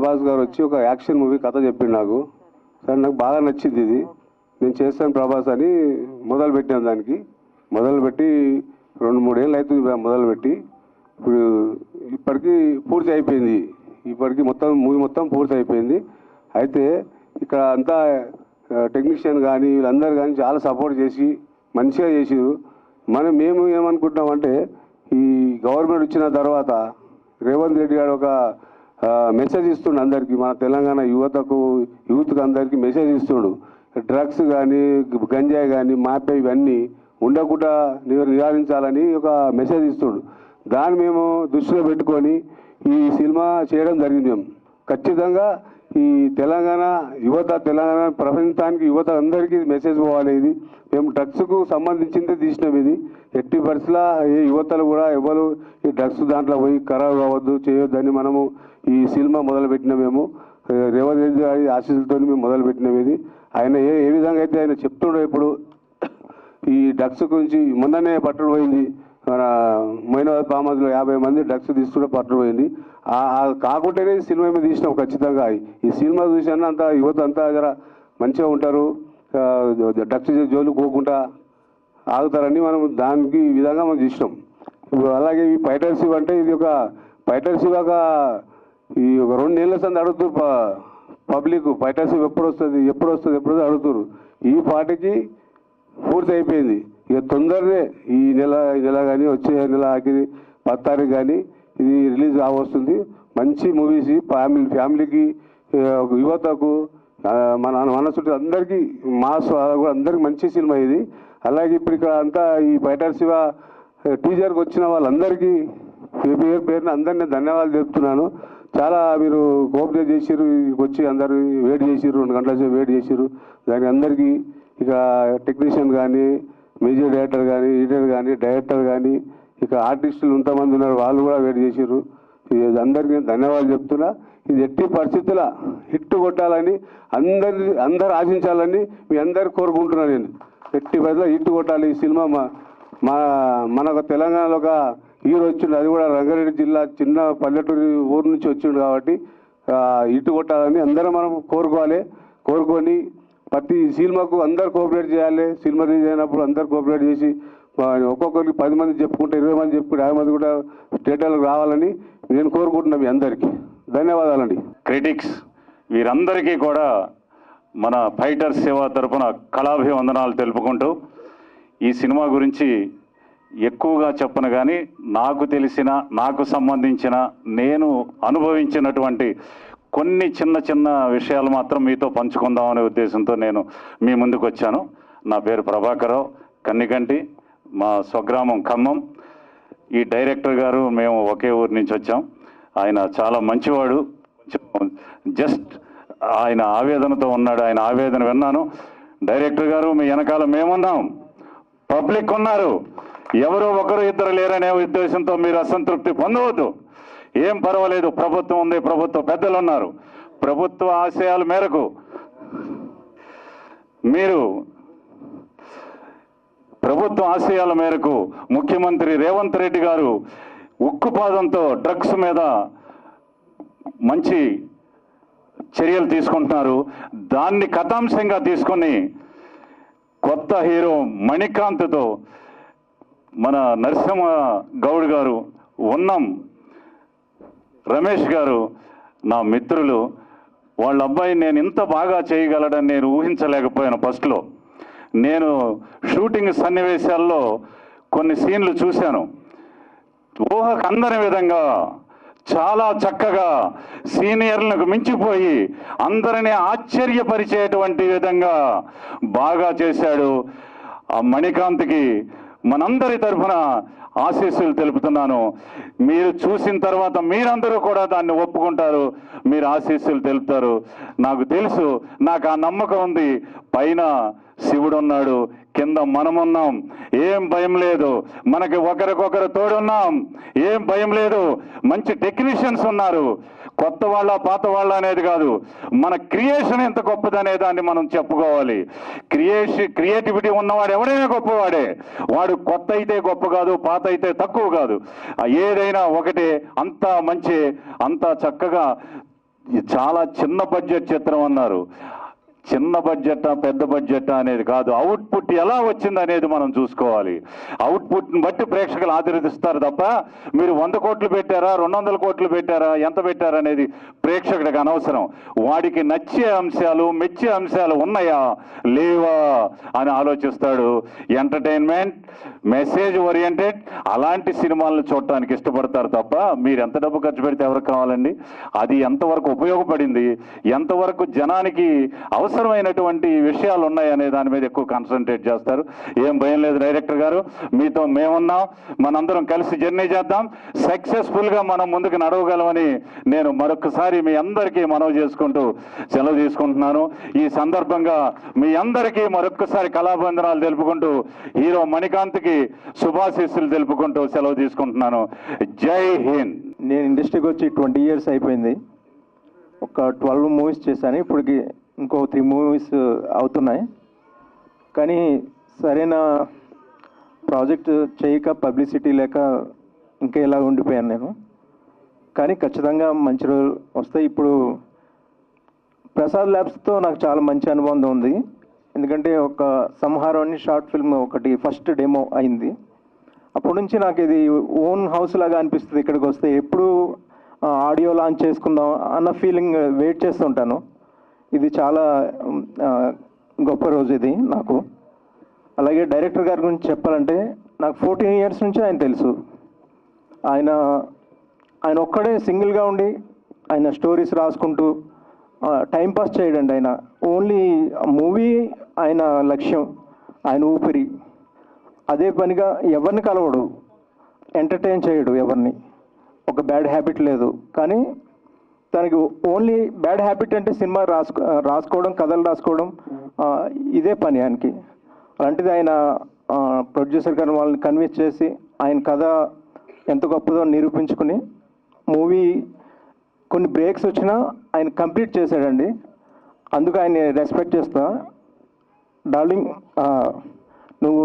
ప్రభాస్ గారు వచ్చి ఒక యాక్షన్ మూవీ కథ చెప్పిండు నాకు. సరే నాకు బాగా నచ్చింది ఇది, నేను చేస్తాను ప్రభాస్ అని మొదలుపెట్టాను. దానికి మొదలుపెట్టి 2-3 ఏళ్ళు అవుతుంది మొదలుపెట్టి. ఇప్పుడు ఇప్పటికీ పూర్తి అయిపోయింది. ఇప్పటికీ మొత్తం మూవీ మొత్తం పూర్తి అయిపోయింది. అయితే ఇక్కడ అంతా టెక్నీషియన్ కానీ వీళ్ళందరూ కానీ చాలా సపోర్ట్ చేసి మంచిగా చేసిరు. మేము ఏమనుకుంటున్నామంటే ఈ గవర్నమెంట్ వచ్చిన తర్వాత రేవంత్ రెడ్డి గారు ఒక మెసేజ్ ఇస్తుండు అందరికీ, మన తెలంగాణ యూత్కి అందరికీ మెసేజ్ ఇస్తుండు. డ్రగ్స్ కానీ గంజాయి కానీ మాపే ఇవన్నీ ఉండకుండా నివారించాలని ఒక మెసేజ్ ఇస్తుండు. దాన్ని మేము దృష్టిలో పెట్టుకొని ఈ సినిమా చేయడం జరిగింది. మేము ఖచ్చితంగా ఈ తెలంగాణ ప్రపంచానికి యువత అందరికీ మెసేజ్ పోవాలి. ఇది మేము డ్రగ్స్కు సంబంధించిందే తీసినాం. ఇది ఎట్టి పరిస్థితుల్లో ఏ యువతలు కూడా ఎవరు ఈ డ్రగ్స్ దాంట్లో పోయి ఖరాబ్ కావద్దు, చేయొద్దని మనము ఈ సినిమా మొదలుపెట్టినాం. మేము రేవంత్ రెడ్డి గారి ఆశీస్సులతో మేము మొదలుపెట్టినాం. ఇది ఆయన ఏ విధంగా అయితే ఆయన చెప్తుండో ఇప్పుడు ఈ డ్రగ్స్ గురించి మొన్ననే పట్టుడు పోయింది. మన మైనాబాద్ పామద్లో 50 మంది డ్రగ్స్ తీసుకుంటే పట్టుడు పోయింది. కాకుంటేనే సినిమా మీద తీసినాం. ఖచ్చితంగా ఈ సినిమా చూసాను అంత యువత అంతా జర మంచిగా ఉంటారు, డ్రగ్స్ జోలికి పోకుండా ఆగుతారని మనం దానికి ఈ విధంగా మనం చూసినాం. ఇప్పుడు అలాగే ఈ ఫైటర్ శివ అంటే ఇది ఒక ఫైటర్ శివ ఈ ఒక 2 నెలల సంది అడుగుతారు పబ్లిక్, ఫైటర్ శివ ఎప్పుడు వస్తుంది అడుగుతారు. ఈ పాటకి పూర్తి అయిపోయింది. ఇక తొందరనే ఈ నెల కానీ వచ్చే నెల 10 తారీఖు కానీ ఇది రిలీజ్ అవస్తుంది. మంచి మూవీస్ ఫ్యామిలీకి యువతకు మన చుట్టూ అందరికీ మాస్ కూడా అందరికీ మంచి సినిమా ఇది. అలాగే ఇప్పుడు ఇక్కడ అంతా ఈ ఫైటర్ శివ టీజర్కి వచ్చిన వాళ్ళందరికీ పేరున అందరినీ ధన్యవాదాలు చెప్తున్నాను. చాలా మీరు కోఆపరేట్ చేసిర్రు, వచ్చి అందరు వెయిట్ చేసిర్రు, 2 గంటల సేపు వెయిట్ చేసిర్రు. దానికి అందరికీ ఇక టెక్నీషియన్ కానీ, మ్యూజిక్ డైరెక్టర్ కానీ, ఎడిటర్ కానీ, డైరెక్టర్ కానీ, ఇక ఆర్టిస్టులు ఇంతమంది ఉన్నారు, వాళ్ళు కూడా వెయిట్ చేసిర్రు. అందరికీ ధన్యవాదాలు చెప్తున్నా. ఇది ఎట్టి పరిస్థితుల హిట్ కొట్టాలని అందరు ఆశించాలని మీ అందరు కోరుకుంటున్నాను. నేను ఎట్టి పరిస్థితుల్లో హిట్ కొట్టాలి ఈ సినిమా. మనకు తెలంగాణలో ఒక హీరో వచ్చిండు, అది కూడా రంగారెడ్డి జిల్లా చిన్న పల్లెటూరు ఊరు నుంచి వచ్చిండు కాబట్టి హిట్ కొట్టాలని అందరం మనం కోరుకొని ప్రతి సినిమాకు అందరు కోఆపరేట్ చేయాలి. సినిమా రిలీజ్ అయినప్పుడు అందరు కోఆపరేట్ చేసి ఒక్కొక్కరికి 10 మంది చెప్పుకుంటే 20 మంది చెప్పుకుంటే 50 మంది కూడా థియేటర్లకు రావాలని నేను కోరుకుంటున్నాను. మీ అందరికీ ధన్యవాదాలండి. క్రిటిక్స్ వీరందరికీ కూడా మన ఫైటర్ శివ తరఫున కళాభివందనాలు తెలుపుకుంటూ, ఈ సినిమా గురించి ఎక్కువగా చెప్పను కానీ నాకు తెలిసిన, నాకు సంబంధించిన, నేను అనుభవించినటువంటి కొన్ని చిన్న విషయాలు మాత్రం మీతో పంచుకుందామనే ఉద్దేశంతో నేను మీ ముందుకు వచ్చాను. నా పేరు ప్రభాకరరావు, కన్నికంటి, మా స్వగ్రామం ఖమ్మం. ఈ డైరెక్టర్ గారు మేము ఒకే ఊరి నుంచి వచ్చాం. ఆయన చాలా మంచివాడు. జస్ట్ ఆయన ఆవేదనతో ఉన్నాడు. ఆయన ఆవేదన విన్నాను. డైరెక్టర్ గారు మీ వెనకాల మేమున్నాం, పబ్లిక్ ఉన్నారు, ఎవరో ఒకరు ఇద్దరు లేరనే ఉద్దేశంతో మీరు అసంతృప్తి పొందవద్దు. ఏం పర్వాలేదు, ప్రభుత్వం ఉంది, ప్రభుత్వ పెద్దలు ఉన్నారు. ప్రభుత్వ ఆశయాల మేరకు ముఖ్యమంత్రి రేవంత్ రెడ్డి గారు ఉక్కుపాదంతో డ్రగ్స్ మీద మంచి చర్యలు తీసుకుంటున్నారు. దాన్ని కథాంశంగా తీసుకొని కొత్త హీరో మణికాంత్తో మన నరసింహ గౌడ్ గారు, ఉన్నం రమేష్ గారు నా మిత్రులు. వాళ్ళ అబ్బాయి నేను ఇంత బాగా చేయగలడని నేను ఊహించలేకపోయాను. ఫస్ట్లో నేను షూటింగ్ సన్నివేశాల్లో కొన్ని సీన్లు చూశాను. ఊహకు అందని విధంగా చాలా చక్కగా సీనియర్లకు మించిపోయి అందరినీ ఆశ్చర్యపరిచేటువంటి విధంగా బాగా చేశాడు. ఆ మణికాంత్కి మనందరి తరఫున ఆశీస్సులు తెలుపుతున్నాను. మీరు చూసిన తర్వాత మీరందరూ కూడా దాన్ని ఒప్పుకుంటారు, మీరు ఆశీస్సులు తెలుపుతారు. నాకు తెలుసు, నాకు ఆ నమ్మకం ఉంది. పైన శివుడు ఉన్నాడు, కింద మనమున్నాం, ఏం భయం లేదు. మనకి ఒకరికొకరు తోడున్నాం, ఏం భయం లేదు. మంచి టెక్నీషియన్స్ ఉన్నారు. కొత్త వాళ్ళ పాత వాళ్ళ అనేది కాదు, మన క్రియేషన్ ఎంత గొప్పదనే దాన్ని మనం చెప్పుకోవాలి. క్రియేటివిటీ ఉన్నవాడు ఎవడైనా గొప్పవాడే. వాడు కొత్త అయితే గొప్ప కాదు, పాత అయితే తక్కువ కాదు, ఏదైనా ఒకటే. అంతా మంచి, అంతా చక్కగా చాలా చిన్న బడ్జెట్ చిత్రం అన్నారు. చిన్న బడ్జెటా పెద్ద బడ్జెటా అనేది కాదు, అవుట్పుట్ ఎలా వచ్చింది అనేది మనం చూసుకోవాలి. అవుట్పుట్ని బట్టి ప్రేక్షకులు ఆదరిస్తారు తప్ప మీరు 100 కోట్లు పెట్టారా 200 కోట్లు పెట్టారా ఎంత పెట్టారా అనేది ప్రేక్షకుడికి అనవసరం. వాడికి నచ్చే అంశాలు మెచ్చే అంశాలు ఉన్నాయా లేవా అని ఆలోచిస్తాడు. ఎంటర్టైన్మెంట్ మెసేజ్ ఓరియంటెడ్ అలాంటి సినిమాలను చూడటానికి ఇష్టపడతారు తప్ప మీరు ఎంత డబ్బు ఖర్చు పెడితే ఎవరికి కావాలండి? అది ఎంతవరకు ఉపయోగపడింది, ఎంతవరకు జనానికి అవసరమైనటువంటి విషయాలు ఉన్నాయనే దాని మీద ఎక్కువ కాన్సన్ట్రేట్ చేస్తారు. ఏం భయం లేదు డైరెక్టర్ గారు, మీతో మేమున్నాం, మనందరం కలిసి జర్నీ చేద్దాం, సక్సెస్ఫుల్గా మనం ముందుకు నడవగలమని నేను మరొకసారి మీ అందరికీ మనవి చేసుకుంటూ సెలవు తీసుకుంటున్నాను. ఈ సందర్భంగా మీ అందరికీ మరొకసారి కళాబంధనాలు తెలుపుకుంటూ హీరో మణికాంత్కి శుభాశీస్సులు తెలుపుకుంటూ సెలవు తీసుకుంటున్నాను. జై హింద్. నేను ఇండస్ట్రీకి వచ్చి 20 years అయిపోయింది. ఒక 12 movies చేశాను. ఇప్పటికి ఇంకో 3 movies అవుతున్నాయి. కానీ సరైన ప్రాజెక్ట్ చేయక పబ్లిసిటీ లేక ఇంకా ఇలా ఉండిపోయాను నేను. కానీ ఖచ్చితంగా మంచి రోజులు వస్తాయి. ఇప్పుడు ప్రసాద్ ల్యాబ్స్తో నాకు చాలా మంచి అనుబంధం ఉంది. ఎందుకంటే ఒక సంహారం అని షార్ట్ ఫిల్మ్ ఒకటి ఫస్ట్ డెమో అయింది. అప్పటి నుంచి నాకు ఇది ఓన్ హౌస్ లాగా అనిపిస్తుంది. ఇక్కడికి వస్తే ఎప్పుడు ఆడియో లాంచ్ చేసుకుందాం అన్న ఫీలింగ్ వెయిట్ చేస్తుంటాను. ఇది చాలా గొప్ప రోజు ఇది నాకు. అలాగే డైరెక్టర్ గారి గురించి చెప్పాలంటే నాకు 14 years నుంచి ఆయన తెలుసు. ఆయన ఒక్కడే సింగిల్గా ఉండి ఆయన స్టోరీస్ రాసుకుంటూ టైంపాస్ చేయడండి. ఆయన ఓన్లీ మూవీ ఆయన లక్ష్యం, ఆయన ఊపిరి. అదే పనిగా ఎవరిని కలవడు, ఎంటర్టైన్ చేయడు ఎవరిని, ఒక బ్యాడ్ హ్యాబిట్ లేదు. కానీ తనకి ఓన్లీ బ్యాడ్ హ్యాబిట్ అంటే సినిమా రాసుకోవడం, కథలు రాసుకోవడం, ఇదే పని ఆయనకి. అలాంటిది ఆయన ప్రొడ్యూసర్ గారు వాళ్ళని కన్విన్స్ చేసి ఆయన కథ ఎంత గొప్పదో నిరూపించుకుని మూవీ కొన్ని బ్రేక్స్ వచ్చినా ఆయన కంప్లీట్ చేశాడండి. అందుకు ఆయన రెస్పెక్ట్ చేస్తా. డార్లింగ్, నువ్వు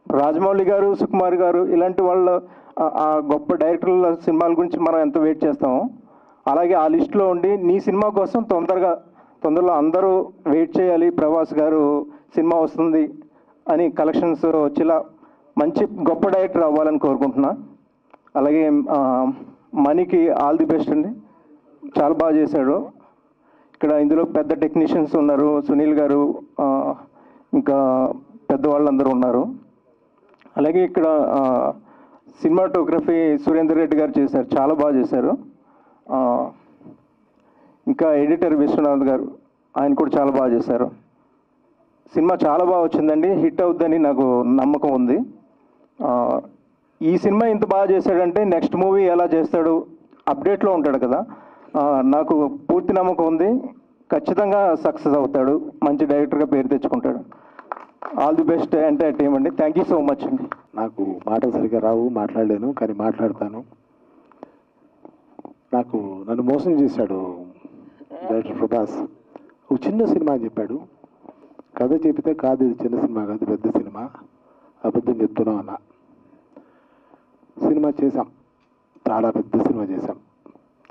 రాజమౌళి గారు, సుకుమార్ గారు ఇలాంటి వాళ్ళ ఆ గొప్ప డైరెక్టర్ల సినిమాల గురించి మనం ఎంత వెయిట్ చేస్తామో అలాగే ఆ లిస్టులో ఉండి నీ సినిమా కోసం తొందరలో అందరూ వెయిట్ చేయాలి. ప్రభాస్ గారు సినిమా వస్తుంది అని కలెక్షన్స్ వచ్చేలా మంచి గొప్ప డైరెక్టర్ అవ్వాలని కోరుకుంటున్నా. అలాగే మనీకి ఆల్ ది బెస్ట్ అండి. చాలా బాగా చేశాడు. ఇక్కడ ఇందులో పెద్ద టెక్నీషియన్స్ ఉన్నారు, సునీల్ గారు, ఇంకా పెద్దవాళ్ళందరూ ఉన్నారు. అలాగే ఇక్కడ సినిమాటోగ్రఫీ సురేందర్ రెడ్డి గారు చేశారు, చాలా బాగా చేశారు. ఇంకా ఎడిటర్ విశ్వనాథ్ గారు, ఆయన కూడా చాలా బాగా చేశారు. సినిమా చాలా బాగా వచ్చిందండి, హిట్ అవుద్దని నాకు నమ్మకం ఉంది. ఈ సినిమా ఇంత బాగా చేశాడంటే నెక్స్ట్ మూవీ ఎలా చేస్తాడు, అప్డేట్లో ఉంటాడు కదా, నాకు పూర్తి నమ్మకం ఉంది. ఖచ్చితంగా సక్సెస్ అవుతాడు, మంచి డైరెక్టర్గా పేరు తెచ్చుకుంటాడు. All the best entire team అండి. థ్యాంక్ యూ సో మచ్ అండి. నాకు మాటలు సరిగ్గా రావు, మాట్లాడలేను, కానీ మాట్లాడతాను. నన్ను మోసం చేశాడు డైరెక్టర్ ప్రభాస్. ఒక చిన్న సినిమా అని చెప్పాడు, కథ చెబితే కాదు ఇది చిన్న సినిమా కాదు పెద్ద సినిమా, అబద్ధం చెప్తున్నాం అన్న. సినిమా చేశాం, చాలా పెద్ద సినిమా చేశాం.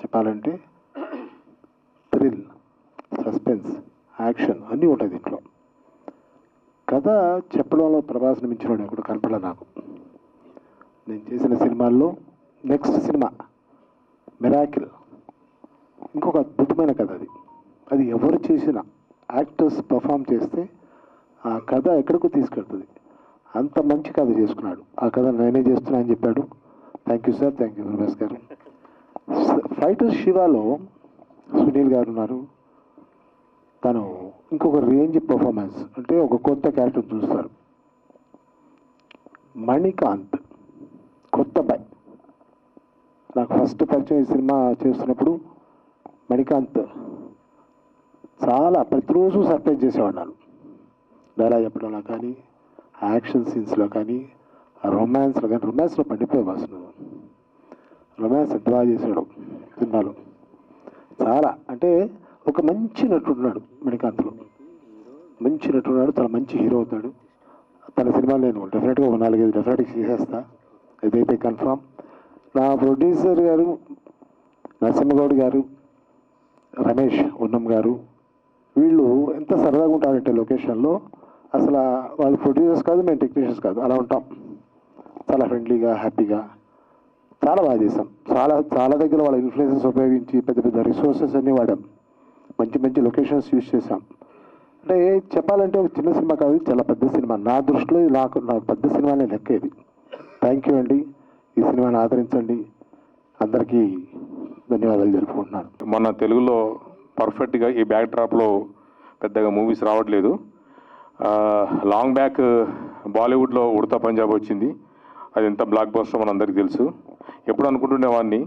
చెప్పాలంటే థ్రిల్, సస్పెన్స్, యాక్షన్ అన్నీ ఉంటాయి దీంట్లో. కథ చెప్పడంలో ప్రభాస్ని మించినోడు ఎప్పుడు కనపడలే నాకు. నేను చేసిన సినిమాల్లో నెక్స్ట్ సినిమా మిరాకిల్, ఇంకొక అద్భుతమైన కథ. అది ఎవరు చేసిన యాక్టర్స్ పర్ఫామ్ చేస్తే ఆ కథ ఎక్కడికో తీసుకెళ్తుంది. అంత మంచి కథ చేసుకున్నాడు. ఆ కథ నేనే చేస్తున్నా అని చెప్పాడు. Thank you sir, thank you Prabhas గారు. ఫైటర్ శివాలో సునీల్ గారు ఉన్నారు. తను ఇంకొక రేంజ్ పర్ఫార్మెన్స్, అంటే ఒక కొత్త క్యారెక్టర్ చూస్తారు. మణికాంత్ కొత్త బాయ్. నాకు ఫస్ట్ పరిచయం ఈ సినిమా చేస్తున్నప్పుడు మణికాంత్ చాలా ప్రతిరోజు సర్ప్రైజ్ చేసేవాడు నన్ను. డైలాగ్ చెప్పడంలో కానీ, యాక్షన్ సీన్స్లో కానీ, రొమాన్స్లో కానీ. రొమాన్స్లో పండిపోయావు అసలు. రొమాన్స్ ఎంత బాగా చేశాడు సినిమాలో. చాలా అంటే ఒక మంచి నటుడున్నాడు మణికాంత్లో, మంచి నటుడున్నాడు, చాలా మంచి హీరో అవుతాడు. తన సినిమాలు నేను డెఫినెట్గా ఒక 4-5 డెఫినెట్గా చేసేస్తా, ఇదైతే కన్ఫామ్. నా ప్రొడ్యూసర్ గారు నరసింహగౌడ్ గారు రమేష్ ఉన్నం గారు, వీళ్ళు ఎంత సరదాగా ఉంటారంటే లొకేషన్లో అసలు వాళ్ళు ప్రొడ్యూసర్స్ కాదు, మేము టెక్నీషియన్స్ కాదు, అలా ఉంటాం. చాలా ఫ్రెండ్లీగా, హ్యాపీగా, చాలా బాగా చేసాం. చాలా దగ్గర వాళ్ళ ఇన్ఫ్లుయెన్సెస్ ఉపయోగించి పెద్ద పెద్ద రిసోర్సెస్ అన్నీ వాడాం. మంచి మంచి లొకేషన్స్ యూజ్ చేసాం. అంటే చెప్పాలంటే ఒక చిన్న సినిమా కాదు, చాలా పెద్ద సినిమా. నా దృష్టిలో నాకు పెద్ద సినిమానే లెక్క ఇది. థ్యాంక్ యూ అండి. ఈ సినిమాని ఆదరించండి. అందరికీ ధన్యవాదాలు తెలుపుకుంటున్నాను. మన తెలుగులో పర్ఫెక్ట్గా ఈ బ్యాక్ డ్రాప్లో పెద్దగా మూవీస్ రావట్లేదు. లాంగ్ బ్యాక్ బాలీవుడ్లో ఉడతా పంజాబ్ వచ్చింది. అది ఎంత బ్లాక్ బస్టర్ మన అందరికీ తెలుసు. ఎప్పుడు అనుకుంటుండేవాడిని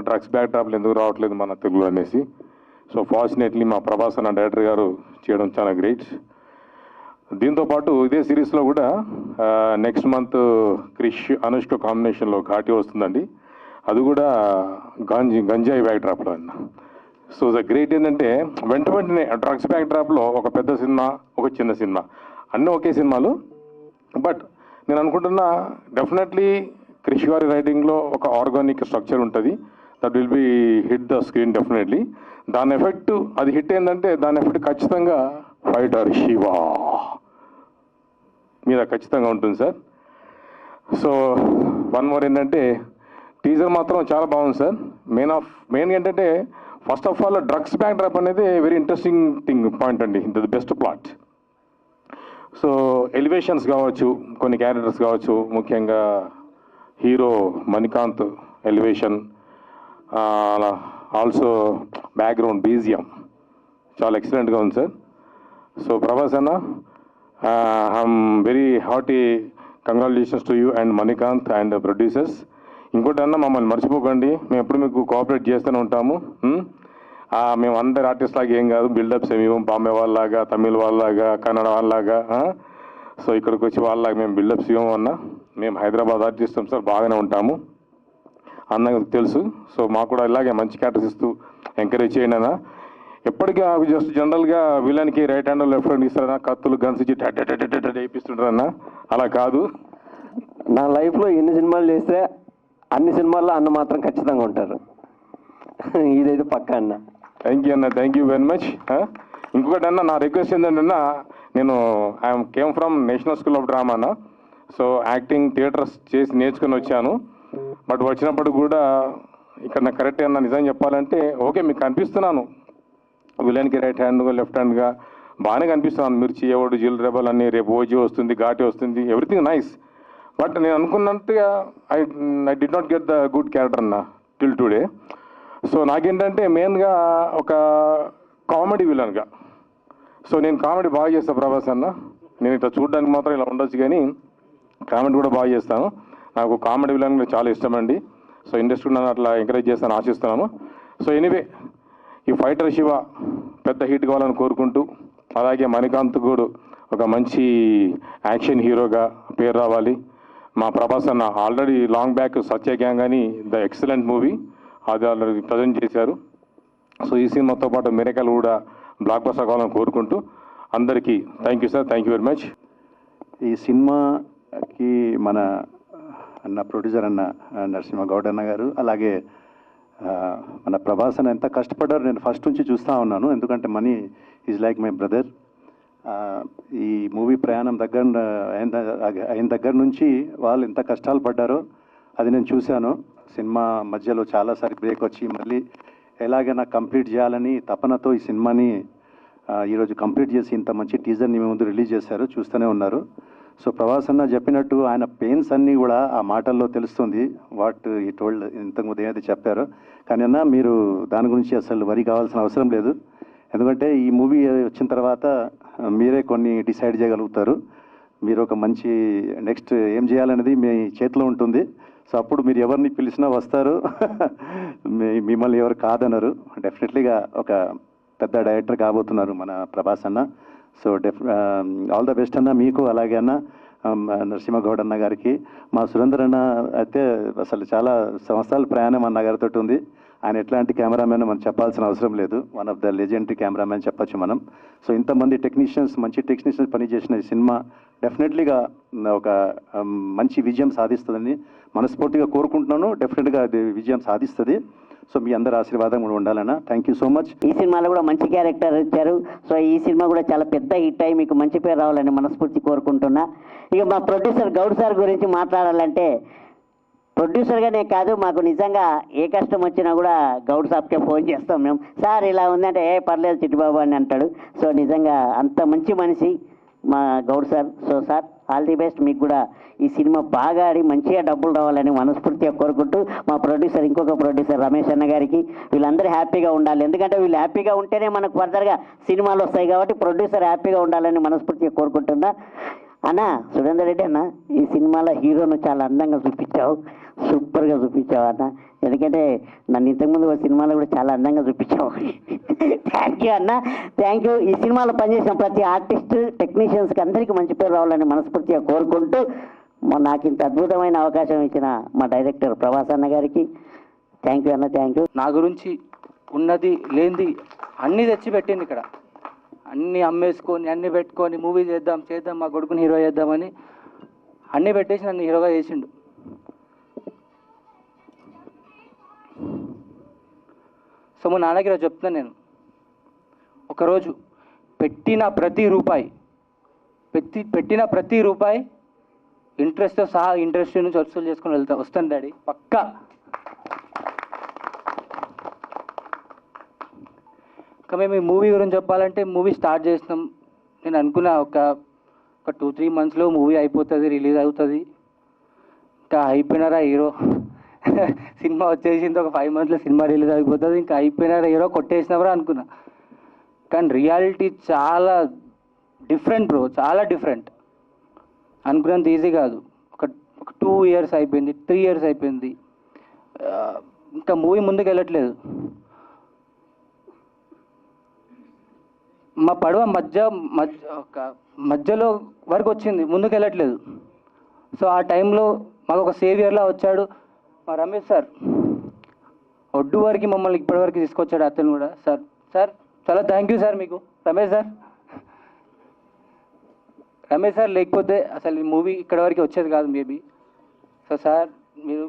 డ్రగ్స్ బ్యాక్ డ్రాప్లు ఎందుకు రావట్లేదు మన తెలుగులో అనేసి. సో ఫార్చునేట్లీ మా ప్రభాస్ అన్న డైరెక్టర్ గారు చేయడం చాలా గ్రేట్. దీంతోపాటు ఇదే సిరీస్లో కూడా నెక్స్ట్ మంత్ క్రిష్ అనుష్క కాంబినేషన్లో ఘాటి వస్తుందండి. అది కూడా గంజాయి బ్యాక్ డ్రాప్లో అన్న. సో ద గ్రేట్ ఏంటంటే వెంటనే డ్రగ్స్ బ్యాక్ డ్రాప్లో ఒక పెద్ద సినిమా, ఒక చిన్న సినిమా, అన్నీ ఒకే సినిమాలు. బట్ నేను అనుకుంటున్నా డెఫినెట్లీ క్రిష్ గారి రైటింగ్లో ఒక ఆర్గానిక్ స్ట్రక్చర్ ఉంటుంది. That will be hit the screen definitely. దాని ఎఫెక్ట్ అది హిట్ ఏంటంటే దాని ఎఫెక్ట్ ఖచ్చితంగా ఫైటర్ శివ మీద ఖచ్చితంగా ఉంటుంది సార్. సో వన్ మోర్ ఏంటంటే టీజర్ మాత్రం చాలా బాగుంది సార్. మెయిన్ ఏంటంటే first of all drugs back drop అనేది వెరీ ఇంట్రెస్టింగ్ పాయింట్ అండి. The best plot. So elevations కావచ్చు, కొన్ని క్యారెక్టర్స్ కావచ్చు, ముఖ్యంగా hero Manikanth elevation, also background BGM చాలా ఎక్సలెంట్గా ఉంది సార్. సో ప్రభాస్ అన్న, I'm very hearty congratulations to you and Manikanth and producers. ఇంకోటి అన్న, మమ్మల్ని మర్చిపోకండి, మేము ఎప్పుడు మీకు కోఆపరేట్ చేస్తూనే ఉంటాము. మేము అందరు ఆర్టిస్ట్ లాగా ఏం కాదు, బిల్డప్స్ ఏమి ఇవ్వం. బాంబే వాళ్ళలాగా, తమిళ్ వాళ్ళలాగా, కన్నడ వాళ్ళలాగా, సో ఇక్కడికి వచ్చి వాళ్ళలాగా మేము బిల్డప్స్ ఇవ్వము అన్న. మేము హైదరాబాద్ ఆర్టిస్ట్ సార్, బాగానే ఉంటాము, అందరికి తెలుసు. సో మాకు కూడా ఇలాగే మంచి క్యారెక్టర్స్ ఇస్తూ ఎంకరేజ్ చేయండి అన్న. ఎప్పటికీ జస్ట్ జనరల్గా విలన్కి రైట్ హ్యాండ్ లెఫ్ట్ హ్యాండ్ ఇస్తారన్నా, కత్తులు గన్స్ ఇచ్చి వేయిస్తుంటారన్న. అలా కాదు. నా లైఫ్లో ఎన్ని సినిమాలు చేస్తే అన్ని సినిమాల్లో అన్న మాత్రం ఖచ్చితంగా ఉంటారు. ఇదైతే పక్కా అన్న. థ్యాంక్ యూ అన్న, థ్యాంక్ యూ వెరీ మచ్. ఇంకొకటి అన్న, నా రిక్వెస్ట్ ఏంటంటే నేను I'm came from national school of drama అన్న. సో యాక్టింగ్ థియేటర్స్ చేసి నేర్చుకుని వచ్చాను. బట్ వచ్చినప్పుడు కూడా ఇక్కడ నాకు కరెక్ట్ అన్న నిజం చెప్పాలంటే, ఓకే మీకు కనిపిస్తున్నాను విలన్కి రైట్ హ్యాండ్గా లెఫ్ట్ హ్యాండ్గా బాగానే కనిపిస్తున్నాను. మీరు చేయవాడు జిల్ రెబల్ అని, రేపు ఓజీ వస్తుంది, ఘాటి వస్తుంది, ఎవ్రీథింగ్ నైస్. బట్ నేను అనుకున్నట్టుగా I did not get the good character అన్న టిల్ టుడే. సో నాకేంటంటే మెయిన్గా ఒక కామెడీ విలన్గా, సో నేను కామెడీ బాగా చేస్తాను ప్రభాస్ అన్న. నేను ఇట్లా చూడడానికి మాత్రం ఇలా ఉండొచ్చు, కానీ కామెడీ కూడా బాగా చేస్తాను. నాకు కామెడీ విలన్ చాలా ఇష్టం అండి. సో ఇండస్ట్రీ నన్ను అట్లా ఎంకరేజ్ చేస్తాను, ఆశిస్తున్నాను. సో ఎనీవే, ఈ ఫైటర్ శివ పెద్ద హిట్ కావాలని కోరుకుంటూ, అలాగే మణికాంత్ కూడా ఒక మంచి యాక్షన్ హీరోగా పేరు రావాలి. మా ప్రభాస్ అన్న ఆల్రెడీ లాంగ్ బ్యాక్ సత్య గ్యాంగ్ అని ద ఎక్సలెంట్ మూవీ అది ఆల్రెడీ ప్రజెంట్ చేశారు. సో ఈ సినిమాతో పాటు మిరకల్ కూడా బ్లాక్ బస్టర్ కావాలని కోరుకుంటూ అందరికీ thank you sir, thank you very much. ఈ సినిమాకి మన అన్న ప్రొడ్యూసర్ అన్న నరసింహ గౌడ్ అన్న గారు, అలాగే మన ప్రభాస్ అన్న ఎంత కష్టపడ్డారు నేను ఫస్ట్ నుంచి చూస్తూ ఉన్నాను. ఎందుకంటే money is like my brother. ఈ మూవీ ప్రయాణం అయిన దగ్గర నుంచి వాళ్ళు ఎంత కష్టాలు పడ్డారో అది నేను చూశాను. సినిమా మధ్యలో చాలాసారి బ్రేక్ వచ్చి మళ్ళీ ఎలాగైనా కంప్లీట్ చేయాలని తపనతో ఈ సినిమాని ఈరోజు కంప్లీట్ చేసి ఇంత మంచి టీజర్ని మీ ముందు రిలీజ్ చేశారు, చూస్తూనే ఉన్నారు. సో ప్రభాస్ అన్న చెప్పినట్టు ఆయన పెయిన్స్ అన్నీ కూడా ఆ మాటల్లో తెలుస్తుంది. వాట్ ఈ టోల్డ్ ఇంతకుముందు ఏదైతే చెప్పారో. కానీ అన్న మీరు దాని గురించి అసలు వరి కావాల్సిన అవసరం లేదు. ఎందుకంటే ఈ మూవీ వచ్చిన తర్వాత మీరే కొన్ని డిసైడ్ చేయగలుగుతారు. మీరు ఒక మంచి నెక్స్ట్ ఏం చేయాలనేది మీ చేతిలో ఉంటుంది. సో అప్పుడు మీరు ఎవరిని పిలిచినా వస్తారు, మిమ్మల్ని ఎవరు కాదనరు. డెఫినెట్లీగా ఒక పెద్ద డైరెక్టర్ కాబోతున్నారు మన ప్రభాస్ అన్న. సో ఆల్ ద బెస్ట్ అన్న మీకు, అలాగే అన్న నరసింహగౌడ్ అన్న గారికి. మా సురేందర్ అన్న అయితే అసలు చాలా సంవత్సరాల ప్రయాణం అన్న గారితో ఉంది. ఆయన ఎట్లాంటి కెమెరామెన్ మనం చెప్పాల్సిన అవసరం లేదు, one of the legendary cameraman చెప్పచ్చు మనం. సో ఇంతమంది టెక్నీషియన్స్, మంచి టెక్నీషియన్స్ పనిచేసిన ఈ సినిమా డెఫినెట్లీగా ఒక మంచి విజయం సాధిస్తుందని మనస్ఫూర్తిగా కోరుకుంటున్నాను. డెఫినెట్గా అది విజయం సాధిస్తుంది. సో మీ అందరి ఆశీర్వాదం కూడా ఉండాలన్నా. Thank you so much. ఈ సినిమాలో కూడా మంచి క్యారెక్టర్ ఇచ్చారు. సో ఈ సినిమా కూడా చాలా పెద్ద హిట్ అయ్యి మీకు మంచి పేరు రావాలని మనస్ఫూర్తి కోరుకుంటున్నా. ఇక మా ప్రొడ్యూసర్ గౌడ్ సార్ గురించి మాట్లాడాలంటే, ప్రొడ్యూసర్గానే కాదు, మాకు నిజంగా ఏ కష్టం వచ్చినా కూడా గౌడ్ సాబ్కే ఫోన్ చేస్తాం మేము. సార్ ఇలా ఉందంటే ఏ పర్లేదు చిట్టిబాబు అని అంటాడు. సో నిజంగా అంత మంచి మనిషి మా Goud sir. So sir all the best. మీకు కూడా ఈ సినిమా బాగా ఆడి మంచిగా డబ్బులు రావాలని మనస్ఫూర్తిగా కోరుకుంటూ, మా ప్రొడ్యూసర్ ఇంకొక ప్రొడ్యూసర్ రమేష్ అన్న గారికి, వీళ్ళందరూ హ్యాపీగా ఉండాలి. ఎందుకంటే వీళ్ళు హ్యాపీగా ఉంటేనే మనకు ఫర్దర్గా సినిమాలు వస్తాయి కాబట్టి ప్రొడ్యూసర్ హ్యాపీగా ఉండాలని మనస్ఫూర్తిగా కోరుకుంటున్నా. అన్న సురేందర్ రెడ్డి అన్న, ఈ సినిమాలో హీరోను చాలా అందంగా చూపించావు, సూపర్గా చూపించావు అన్న. ఎందుకంటే నన్ను ఇంతకుముందు ఒక సినిమాలో కూడా చాలా అందంగా చూపించావు. థ్యాంక్ యూ అన్న, థ్యాంక్ యూ. ఈ సినిమాలో పనిచేసిన ప్రతి ఆర్టిస్ట్, టెక్నీషియన్స్కి అందరికీ మంచి పేరు రావాలని మనస్ఫూర్తిగా కోరుకుంటూ, నాకు ఇంత అద్భుతమైన అవకాశం ఇచ్చిన మా డైరెక్టర్ ప్రభాస్ అన్న గారికి థ్యాంక్ యూ అన్న, థ్యాంక్ యూ. నా గురించి ఉన్నది లేనిది అన్నీ తెచ్చి పెట్టింది ఇక్కడ. అన్నీ అమ్మేసుకొని అన్నీ పెట్టుకొని మూవీ చేద్దాం మా కొడుకుని హీరో చేద్దామని అన్నీ పెట్టేసి నన్ను హీరోగా చేసిండు. సో మా నాన్నకి ఈరోజు చెప్తున్నాను నేను, ఒకరోజు పెట్టిన ప్రతి రూపాయి ఇంట్రెస్ట్తో సహా ఇంట్రెస్ట్ నుంచి వసూలు చేసుకొని వస్తాను డాడీ, పక్కా. ఇంకా మేము ఈ మూవీ గురించి చెప్పాలంటే, మూవీ స్టార్ట్ చేసినాం. నేను అనుకున్నా ఒక 2-3 monthsలో మూవీ అయిపోతుంది, రిలీజ్ అవుతుంది. ఇంకా అయిపోయినారా హీరో, సినిమా వచ్చేసింది, ఒక 5 monthsలో సినిమా రిలీజ్ అయిపోతుంది, ఇంకా అయిపోయినారా హీరో, కొట్టేసినవరా అనుకున్నా. కానీ రియాలిటీ చాలా డిఫరెంట్ బ్రో, చాలా డిఫరెంట్. అనుకున్నంత ఈజీ కాదు. ఒక 2 years అయిపోయింది, 3 years అయిపోయింది, ఇంకా మూవీ ముందుకు వెళ్ళట్లేదు. మా పడవ మధ్యలో వరకు వచ్చింది, ముందుకు వెళ్ళట్లేదు. సో ఆ టైంలో మాకు ఒక సేవియర్లా వచ్చాడు మా రమేష్ సార్. ఒడ్డు వరకు మమ్మల్ని ఇప్పటివరకు తీసుకొచ్చాడు అతను కూడా. సార్ చాలా థ్యాంక్ యూ సార్ మీకు, రమేష్ సార్ లేకపోతే అసలు ఈ మూవీ ఇక్కడ వరకు వచ్చేది కాదు మేబీ. సో సార్ మీరు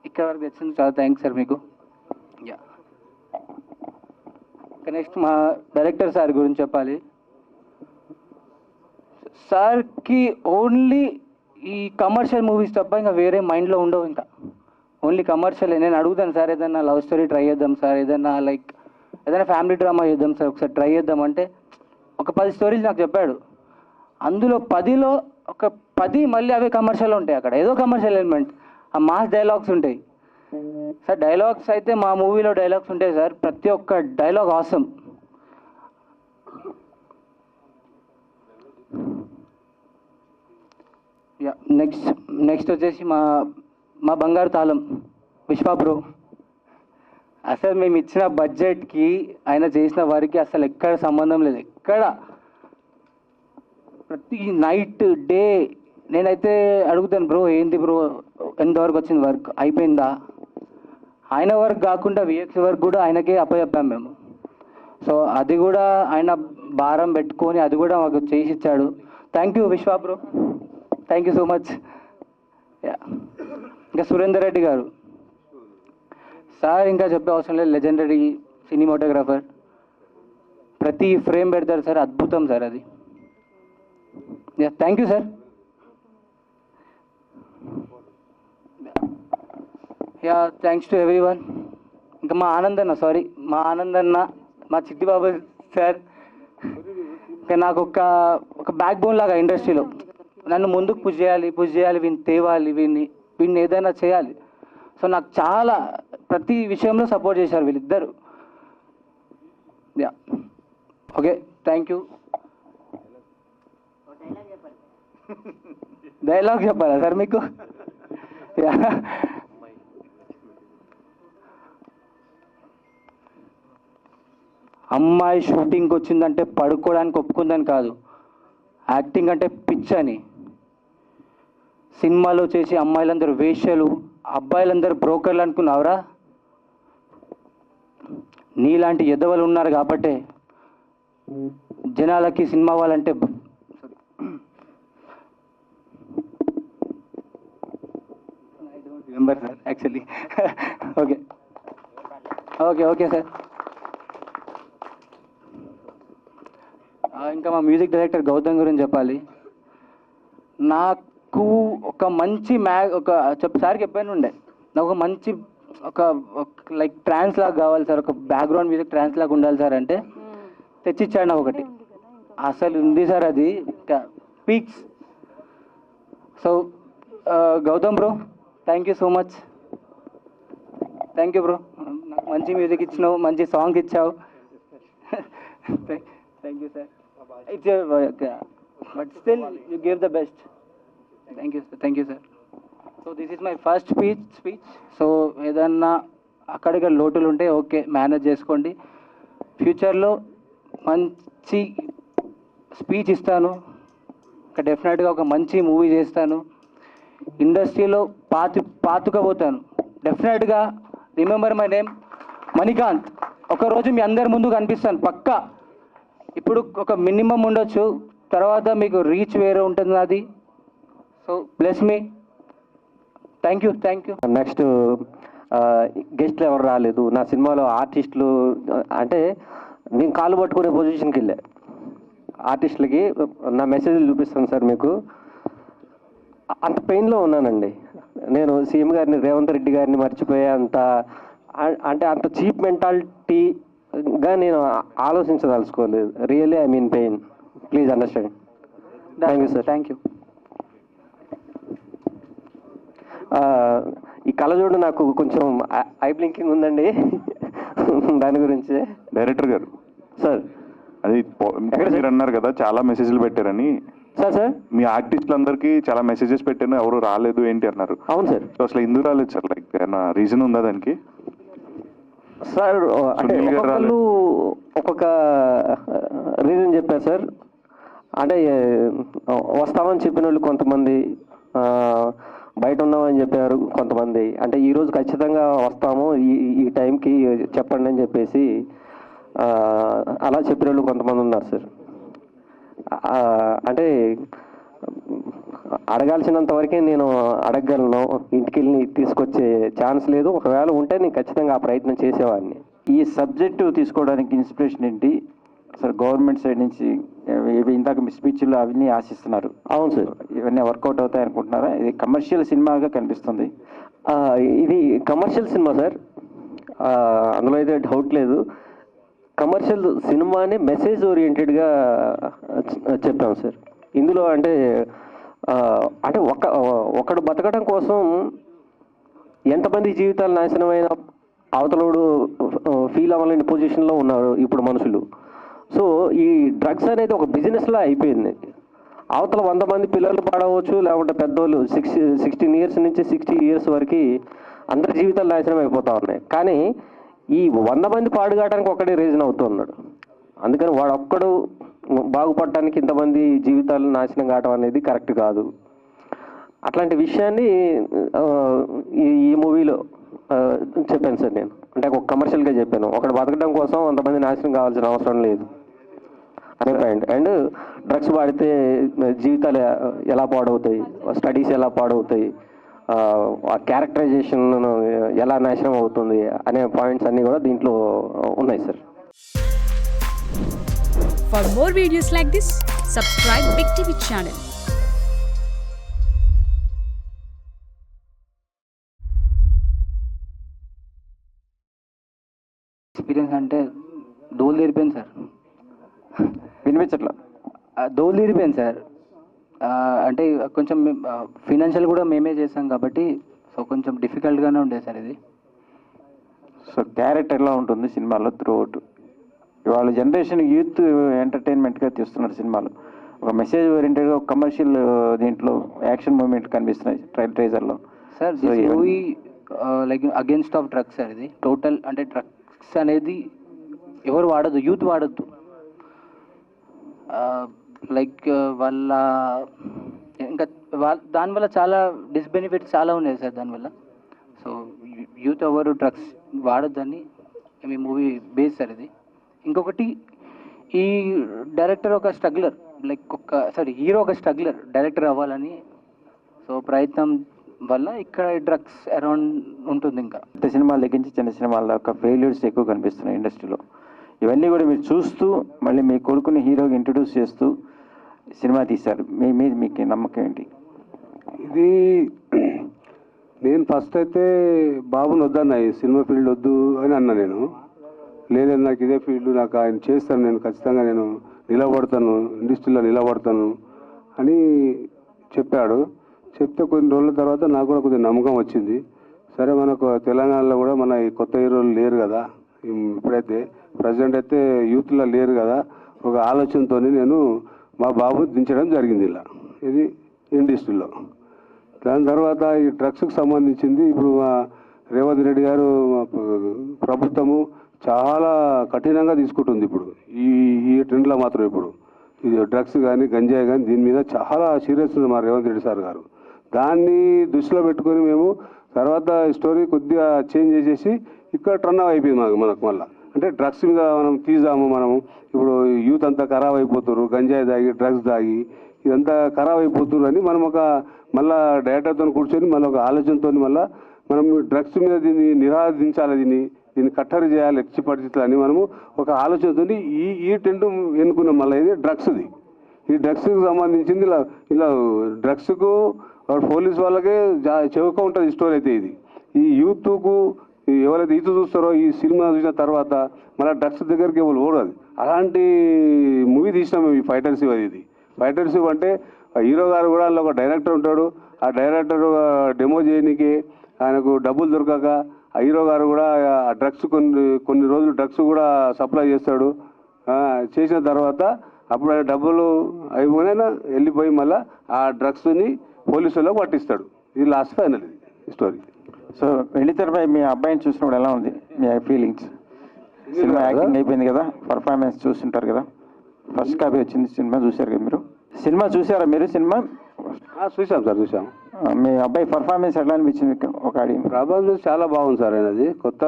ఇక్కడ వరకు తెచ్చింది చాలా థ్యాంక్స్ సార్ మీకు. యా, నెక్స్ట్ మా డైరెక్టర్ సార్ గురించి చెప్పాలి. సార్కి ఓన్లీ ఈ కమర్షియల్ మూవీస్ తప్ప ఇంకా వేరే మైండ్లో ఉండవు, ఇంకా ఓన్లీ కమర్షియల్. నేను అడుగుతాను సార్, ఏదైనా లవ్ స్టోరీ ట్రై చేద్దాం సార్, ఏదైనా ఫ్యామిలీ డ్రామా చేద్దాం సార్, ఒకసారి ట్రై చేద్దాం అంటే ఒక 10 స్టోరీస్ నాకు చెప్పాడు. అందులో 10లో ఒక 10 మళ్ళీ అవే కమర్షియల్ ఉంటాయి. అక్కడ ఏదో కమర్షియల్ ఎలిమెంట్, ఆ మాస్ డైలాగ్స్ ఉంటాయి సార్. డైలాగ్స్ అయితే మా మూవీలో డైలాగ్స్ ఉంటాయి సార్, ప్రతి ఒక్క డైలాగ్ ఆసమ్. యా, నెక్స్ట్ వచ్చేసి మా బంగారు తాళం విశ్వా బ్రో. అసలు మేము ఇచ్చిన బడ్జెట్కి ఆయన చేసిన వారికి అసలు ఎక్కడ సంబంధం లేదు, ఎక్కడ. ప్రతి నైట్ డే నేనైతే అడుగుతాను, బ్రో ఏంటి బ్రో ఎంతవరకు వచ్చింది వర్క్, అయిపోయిందా? ఆయన వర్క్ కాకుండా విఎక్స్ వర్క్ కూడా ఆయనకే అప్పచెప్పాం మేము. సో అది కూడా ఆయన భారం పెట్టుకొని అది కూడా మాకు చేసి ఇచ్చాడు. Thank you Vishwa bro, thank you so much. ఇంకా సురేందర్ రెడ్డి గారు సార్, ఇంకా చెప్పే అవసరం లేదు, లెజెండరీ సినిమాటోగ్రాఫర్. ప్రతి ఫ్రేమ్ పెడతారు సార్, అద్భుతం సార్ అది. Yeah, thank you sir. Yeah, thanks to everyone. ఇంకా మా ఆనందన్న, మా చిట్టిబాబు సార్, ఇంకా నాకు ఒక బ్యాక్ బోన్ లాగా ఇండస్ట్రీలో. నన్ను ముందుకు పుష్ చేయాలి, వీడిని తేవాలి, వీడిని ఏదైనా చేయాలి. సో నాకు చాలా ప్రతి విషయంలో సపోర్ట్ చేశారు వీళ్ళిద్దరు. Yeah, okay, thank you. Dialogue చెప్పాలా సార్ మీకు? యా, అమ్మాయి షూటింగ్కి వచ్చిందంటే పడుకోవడానికి ఒప్పుకుందని కాదు, యాక్టింగ్ అంటే పిచ్చని. సినిమాలో చేసి అమ్మాయిలందరూ వేశ్యలు, అబ్బాయిలందరూ బ్రోకర్లు అనుకున్నావురా? నీలాంటి ఎదవలు ఉన్నారు కాబట్టే జనాలకి సినిమా వాళ్ళంటే remember sir actually. Okay. Okay okay sir. ఇంకా మా మ్యూజిక్ డైరెక్టర్ గౌతమ్ గురించి చెప్పాలి. నాకు ఒక మంచి సార్కి చెప్పాను ఉండే, నాకు ఒక మంచి లైక్ ట్రాన్స్ లాగా కావాలి సార్, ఒక బ్యాక్గ్రౌండ్ మ్యూజిక్ ట్రాన్స్ లాగా ఉండాలి సార్ అంటే తెచ్చిచ్చాడు నాకు ఒకటి. అసలు ఉంది సార్ అది peaks. So Gautam bro, thank you so much. Thank you bro, నాకు మంచి మ్యూజిక్ ఇచ్చినావు, మంచి సాంగ్ ఇచ్చావు. Thank you sir. It's but still you gave the best. Thank you sir. Thank you sir. So this is my first speech. So ఏదన్నా అక్కడిక్కడ లోటులు ఉంటే okay, manage చేసుకోండి. ఫ్యూచర్లో మంచి స్పీచ్ ఇస్తాను, డెఫినెట్గా ఒక మంచి మూవీ చేస్తాను, ఇండస్ట్రీలో పాతుకపోతాను డెఫినెట్గా. Remember my name Manikanth. ఒకరోజు మీ అందరి ముందు కనిపిస్తాను పక్కా. ఇప్పుడు ఒక మినిమం ఉండొచ్చు, తర్వాత మీకు రీచ్ వేరే ఉంటుంది అది. So bless me. Thank you. Next గెస్ట్లు ఎవరు రాలేదు నా సినిమాలో. ఆర్టిస్టులు అంటే నేను కాలు పట్టుకునే పొజిషన్కి వెళ్ళా. ఆర్టిస్టులకి నా మెసేజ్లు చూపిస్తాను సార్ మీకు. అంత పెయిన్లో ఉన్నానండి నేను. సీఎం గారిని, రేవంత్ రెడ్డి గారిని మర్చిపోయే అంత అంత చీప్ మెంటాలిటీగా నేను ఆలోచించదలుచుకోలేదు. Really I mean pain. Please understand. Thank you sir. Thank you. ఈ కళ్ళజోడు నాకు కొంచెం ఐ బ్లింకింగ్ ఉందండి, దాని గురించి. డైరెక్టర్ గారు సార్, అది మీరు అన్నారు కదా చాలా మెసేజ్లు పెట్టారని. సార్ మీ ఆర్టిస్టులందరికీ చాలా మెసేజెస్ పెట్టాను, ఎవరు రాలేదు ఏంటి అన్నారు. అవును సార్. సో అసలు ఎందుకు రాలేదు సార్? లైక్ ఏమైనా రీజన్ ఉందా దానికి? సార్ అంటే ఒక్కొక్కరు ఒక్కొక్క రీజన్ చెప్పారు సార్. అంటే వస్తామని చెప్పిన వాళ్ళు కొంతమంది, బయట ఉన్నామని చెప్పారు కొంతమంది. అంటే ఈరోజు ఖచ్చితంగా వస్తాము ఈ టైంకి చెప్పండి అని చెప్పేసి అలా చెప్పిన వాళ్ళు కొంతమంది ఉన్నారు సార్. అంటే అడగాల్సినంత వరకే నేను అడగగలను, ఇంటికి వెళ్ళి తీసుకొచ్చే ఛాన్స్ లేదు. ఒకవేళ ఉంటే నేను ఖచ్చితంగా ఆ ప్రయత్నం చేసేవాడిని. ఈ సబ్జెక్టు తీసుకోవడానికి ఇన్స్పిరేషన్ ఏంటి సార్? గవర్నమెంట్ సైడ్ నుంచి ఇందాక మీ స్పీచ్లో అవన్నీ ఆశిస్తున్నారు. అవును సార్. ఇవన్నీ వర్కౌట్ అవుతాయి అనుకుంటున్నారా? ఇది కమర్షియల్ సినిమాగా కనిపిస్తుంది. ఇది కమర్షియల్ సినిమా సార్, అందులో అయితే డౌట్ లేదు. కమర్షియల్ సినిమాని మెసేజ్ ఓరియంటెడ్గా చెప్పాం సార్. ఇందులో అంటే ఒకడు బతకడం కోసం ఎంతమంది జీవితాలు నాశనమైన అవతలోడు ఫీల్ అవ్వలేని పొజిషన్లో ఉన్నారు ఇప్పుడు మనుషులు. సో ఈ డ్రగ్స్ అనేది ఒక బిజినెస్లా అయిపోయింది. అవతల 100 మంది పిల్లలు పాడవచ్చు, లేకుంటే పెద్దోళ్ళు 16 ఇయర్స్ నుంచి 60 ఇయర్స్ వరకు అందరి జీవితాలు నాశనం అయిపోతూ ఉన్నాయి. కానీ ఈ 100 మంది పాడుగాయడానికి ఒక్కడే రీజన్ అవుతున్నాడు. అందుకని వాడు ఒక్కడు బాగుపడటానికి ఇంతమంది జీవితాలు నాశనం కావడం అనేది కరెక్ట్ కాదు. అట్లాంటి విషయాన్ని ఈ మూవీలో చెప్పాను సార్ నేను. అంటే ఒక కమర్షియల్గా చెప్పాను. ఒకడు బతకడం కోసం 100 మంది నాశనం కావాల్సిన అవసరం లేదు అనే పాయింట్. అండ్ డ్రగ్స్ వాడితే జీవితాలు ఎలా పాడవుతాయి, స్టడీస్ ఎలా పాడవుతాయి, ఆ క్యారెక్టరైజేషన్ ఎలా నాశనం అవుతుంది అనే పాయింట్స్ అన్నీ కూడా దీంట్లో ఉన్నాయి sir. For more videos like this, subscribe Big TV channel. Experience అంటే దోలు తీరిపోయింది సార్. వినిపించట్లా? దోలు తీరిపోయింది సార్. అంటే కొంచెం ఫినాన్షియల్ కూడా మేమే చేసాం కాబట్టి సో కొంచెం డిఫికల్ట్గానే ఉండేది సార్ ఇది. సో క్యారెక్టర్ ఎలా ఉంటుంది సినిమాలో త్రూఅవుట్? ఇవాళ జనరేషన్ యూత్ ఎంటర్టైన్మెంట్గా తీస్తున్నారు సినిమాలు. ఒక మెసేజ్ ఓరియంటెడ్గా, ఒక కమర్షియల్ దీంట్లో యాక్షన్ మూమెంట్ కనిపిస్తున్నాయి ట్రైలర్లో sir. This movie like against of drugs sir. ఇది టోటల్ అంటే డ్రగ్స్ అనేది ఎవరు వాడద్దు, యూత్ వాడద్దు. లైక్ వాళ్ళ ఇంకా దానివల్ల చాలా డిస్బెనిఫిట్స్ చాలా ఉన్నాయి సార్ దానివల్ల. సో యూత్ ఎవరు డ్రగ్స్ వాడొద్దని మీ మూవీ బేస్ సార్ ఇది. ఇంకొకటి, ఈ డైరెక్టర్ ఒక స్ట్రగ్లర్, లైక్ హీరో ఒక స్ట్రగ్లర్ డైరెక్టర్ అవ్వాలని సో ప్రయత్నం వల్ల ఇక్కడ డ్రగ్స్ అరౌండ్ ఉంటుంది. ఇంకా పెద్ద సినిమాల దగ్గర నుంచి చిన్న సినిమాల దాకా ఫెయిల్యూర్స్ ఎక్కువ కనిపిస్తున్నాయి ఇండస్ట్రీలో. ఇవన్నీ కూడా మీరు చూస్తూ మళ్ళీ మీ కొడుకుని హీరోగా ఇంట్రడ్యూస్ చేస్తూ సినిమా తీశారు. మీ మీద మీకు నమ్మకం ఏంటి? ఇది నేను ఫస్ట్ అయితే బాబుని వద్దన్నా, ఈ సినిమా ఫీల్డ్ వద్దు అని అన్నా. నేను లేదని నాకు ఇదే ఫీల్డ్, నాకు ఆయన చేస్తాను, నేను ఖచ్చితంగా నేను నిలబడతాను, ఇండస్ట్రీలో నిలబడతాను అని చెప్పాడు. చెప్తే కొన్ని రోజుల తర్వాత నాకు కూడా కొద్దిగా నమ్మకం వచ్చింది. సరే, మనకు తెలంగాణలో కూడా మన ఈ కొత్త హీరోలు లేరు కదా, ఇప్పుడైతే ప్రజెంట్ అయితే యూత్లో లేరు కదా, ఒక ఆలోచనతో నేను మా బాబు దించడం జరిగింది ఇలా ఇది ఇండస్ట్రీలో. దాని తర్వాత ఈ డ్రగ్స్కి సంబంధించింది ఇప్పుడు మా రేవంత్ రెడ్డి గారు ప్రభుత్వము చాలా కఠినంగా తీసుకుంటుంది. ఇప్పుడు ఈ ట్రెండ్లో మాత్రం ఇప్పుడు ఇది డ్రగ్స్ కానీ గంజాయి కానీ దీని మీద చాలా సీరియస్ ఉంది మా రేవంత్ రెడ్డి సార్ గారు. దాన్ని దృష్టిలో పెట్టుకొని మేము తర్వాత స్టోరీ కొద్దిగా చేంజ్ చేసేసి ఇక్కడ టర్న్ అయిపోయింది మనకు మళ్ళీ. అంటే డ్రగ్స్ మీద మనం తీసాము. మనము ఇప్పుడు యూత్ అంతా ఖరాబ్ అయిపోతున్నారు, గంజాయి తాగి డ్రగ్స్ తాగి ఇదంతా ఖరాబ్ అయిపోతున్నారు అని మనం ఒక మళ్ళీ డైరెక్టర్తో కూర్చొని మళ్ళీ ఒక ఆలోచనతో మళ్ళీ మనం డ్రగ్స్ మీద దీన్ని నిరాధించాలి, దీన్ని కట్టడి చేయాలి, ఎచ్చి పరిస్థితులని మనము ఒక ఆలోచనతో ఈ టెంట్ ఎన్నుకున్నాం. మళ్ళీ ఇది డ్రగ్స్ది. ఈ డ్రగ్స్కి సంబంధించింది ఇలా డ్రగ్స్కు పోలీస్ వాళ్ళకే చెవుక ఉంటుంది స్టోరీ అయితే. ఇది ఈ యూత్కు ఎవరైతే ఈత చూస్తారో ఈ సినిమా చూసిన తర్వాత మళ్ళీ డ్రగ్స్ దగ్గరికి ఎవరు ఓడదు. అలాంటి మూవీ తీసినాం ఈ ఫైటర్ శివ. ఇది ఫైటర్ శివ అంటే హీరో గారు కూడా అందులో ఒక డైరెక్టర్ ఉంటాడు. ఆ డైరెక్టర్ డెమో చేయడానికి ఆయనకు డబ్బులు దొరకక ఆ హీరో గారు కూడా ఆ డ్రగ్స్ కొన్ని రోజులు డ్రగ్స్ కూడా సప్లై చేస్తాడు. చేసిన తర్వాత అప్పుడు ఆయన డబ్బులు అయిపోయినా వెళ్ళిపోయి మళ్ళీ ఆ డ్రగ్స్ని పోలీసులో పట్టిస్తాడు. ఇది లాస్ట్ ఫైనల్ ఇది స్టోరీ. సో వెళ్లితెరపై మీ అబ్బాయిని చూసినప్పుడు ఎలా ఉంది మీ ఫీలింగ్స్? సినిమా యాక్టింగ్ అయిపోయింది కదా, పర్ఫార్మెన్స్ చూస్తుంటారు కదా, ఫస్ట్ కాపీ వచ్చింది, సినిమా చూశారు కదా మీరు? సినిమా చూసారా మీరు? సినిమా చూసాం సార్, చూసాం. మీ అబ్బాయి పర్ఫార్మెన్స్ ఎట్లా అనిపించింది మీకు? ఒక పర్ఫార్మెన్స్ చాలా బాగుంది సార్. ఆయనది కొత్త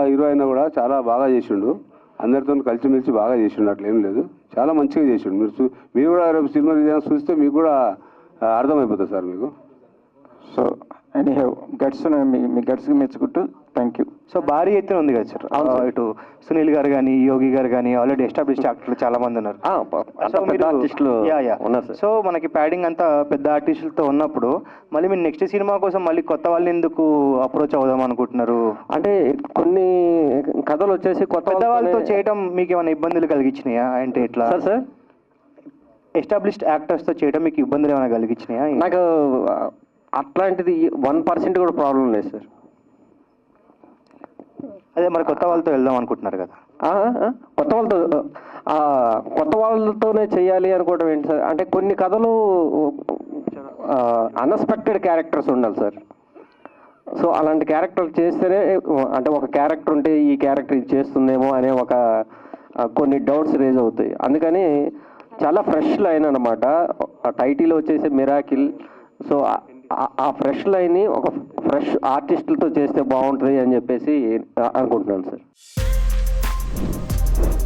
హీరో అయినా కూడా చాలా బాగా చేసిండు, అందరితో కలిసిమెలిసి బాగా చేసిండు, అట్లేం లేదు, చాలా మంచిగా చేసిండు. మీరు కూడా రేపు సినిమా రిజల్ట్స్ చూస్తే మీకు కూడా అర్థమైపోతుంది సార్ మీకు. సో అండ్ గట్స్ మీ గట్స్కి మెచ్చుకుంటూ థ్యాంక్ యూ. సో భారీ ఎత్తున ఉంది కదా సార్, ఇటు సునీల్ గారు కానీ యోగి గారు కానీ ఆల్రెడీ ఎస్టాబ్లిష్డ్ యాక్టర్లు చాలా మంది ఉన్నారు. సో మనకి ప్యాడింగ్ అంతా పెద్ద ఆర్టిస్టులతో ఉన్నప్పుడు మళ్ళీ మీరు నెక్స్ట్ సినిమా కోసం మళ్ళీ కొత్త వాళ్ళని ఎందుకు అప్రోచ్ అవుదాం అనుకుంటున్నారు? అంటే కొన్ని కథలు వచ్చేసి కొత్త వాళ్ళతో చేయడం మీకు ఏమైనా ఇబ్బందులు కలిగించినాయా? అంటే ఎట్లా సార్ ఎస్టాబ్లిష్డ్ యాక్టర్స్తో చేయడం మీకు ఇబ్బందులు ఏమైనా కలిగించినాయా? నాకు అట్లాంటిది 1% కూడా ప్రాబ్లం లేదు సార్. అదే మరి కొత్త వాళ్ళతో వెళ్దాం అనుకుంటున్నారు కదా, కొత్త వాళ్ళతోనే చేయాలి అనుకోవడం ఏంటి సార్? అంటే కొన్ని కథలు అన్ఎక్స్పెక్టెడ్ క్యారెక్టర్స్ ఉండాలి సార్. సో అలాంటి క్యారెక్టర్ చేస్తేనే, అంటే ఒక క్యారెక్టర్ ఉంటే ఈ క్యారెక్టర్ ఇది చేస్తుందేమో అనే ఒక కొన్ని డౌట్స్ రేజ్ అవుతాయి. అందుకని చాలా ఫ్రెష్ లైన్ అనమాట. టైటిల్ వచ్చేసి మిరాకిల్. సో ఆ ఫ్రెష్ లైన్ని ఒక ఫ్రెష్ ఆర్టిస్టులతో చేస్తే బాగుంటుంది అని చెప్పేసి అనుకుంటున్నాను sir.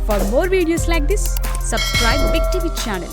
For more videos like this, subscribe Big TV channel.